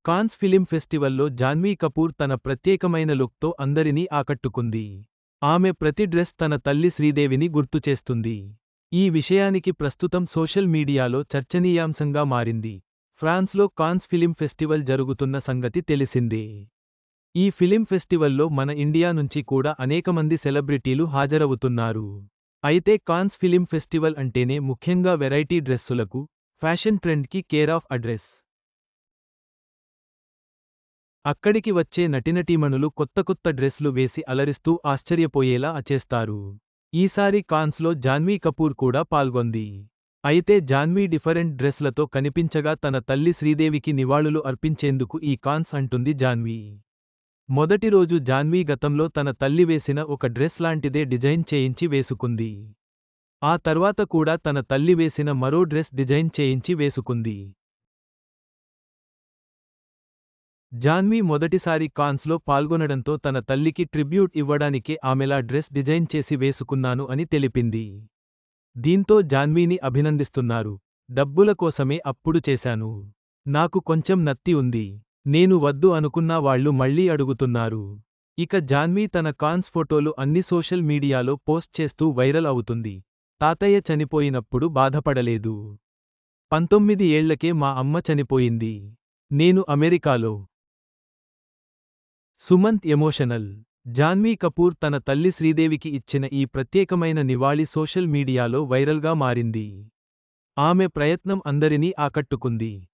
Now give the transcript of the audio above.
Cons film ఫెస్టివల్లో Janhvi Kapoor తన ప్రత్యేకమైన లుక్తో అందరినీ ఆకట్టుకుంది. ఆమె ప్రతి డ్రెస్ తన తల్లి శ్రీదేవిని గుర్తుచేస్తుంది. ఈ విషయానికి ప్రస్తుతం సోషల్ మీడియాలో చర్చనీయాంశంగా మారింది. ఫ్రాన్స్లో కాన్స్ ఫిలిం ఫెస్టివల్ జరుగుతున్న సంగతి తెలిసిందే. ఈ ఫిలిం ఫెస్టివల్లో మన ఇండియా నుంచి కూడా అనేకమంది సెలబ్రిటీలు హాజరవుతున్నారు. అయితే కాన్స్ ఫిలిం ఫెస్టివల్ అంటేనే ముఖ్యంగా వెరైటీ డ్రెస్సులకు, ఫ్యాషన్ ట్రెండ్కి కేర్ ఆఫ్ అడ్రెస్. అక్కడికి వచ్చే నటీనటీమణులు కొత్త కొత్త డ్రెస్లు వేసి అలరిస్తూ ఆశ్చర్యపోయేలా చేస్తారు. ఈసారి కాన్స్లో జాన్వీ కపూర్ కూడా పాల్గొంది. అయితే జాన్వీ డిఫరెంట్ డ్రెస్లతో కనిపించగా తన తల్లి శ్రీదేవికి నివాళులు అర్పించేందుకు ఈ కాన్స్ అంటుంది జాన్వీ. మొదటి రోజు జాన్వీ గతంలో తన తల్లి వేసిన ఒక డ్రెస్ లాంటిదే డిజైన్ చేయించి వేసుకుంది. ఆ తర్వాత కూడా తన తల్లి వేసిన మరో డ్రెస్ డిజైన్ చేయించి వేసుకుంది. జాన్వీ మొదటిసారి కాన్స్లో పాల్గొనడంతో తన తల్లికి ట్రిబ్యూట్ ఇవ్వడానికే ఆమెలా డ్రెస్ డిజైన్ చేసి వేసుకున్నాను అని తెలిపింది. దీంతో జాన్వీని అభినందిస్తున్నారు. డబ్బుల కోసమే అప్పుడు చేశాను. నాకు కొంచెం నత్తి ఉంది. నేను వద్దు అనుకున్నా వాళ్ళు మళ్ళీ అడుగుతున్నారు. ఇక జాన్వీ తన కాన్స్ ఫోటోలు అన్ని సోషల్ మీడియాలో పోస్ట్ చేస్తూ వైరల్ అవుతుంది. తాతయ్య చనిపోయినప్పుడు బాధపడలేదు. 19 ఏళ్లకే మా అమ్మ చనిపోయింది. నేను అమెరికాలో. సుమంత్ ఎమోషనల్. జాన్వీ కపూర్ తన తల్లి శ్రీదేవికి ఇచ్చిన ఈ ప్రత్యేకమైన నివాళి సోషల్ మీడియాలో వైరల్గా మారింది. ఆమె ప్రయత్నం అందరినీ ఆకట్టుకుంది.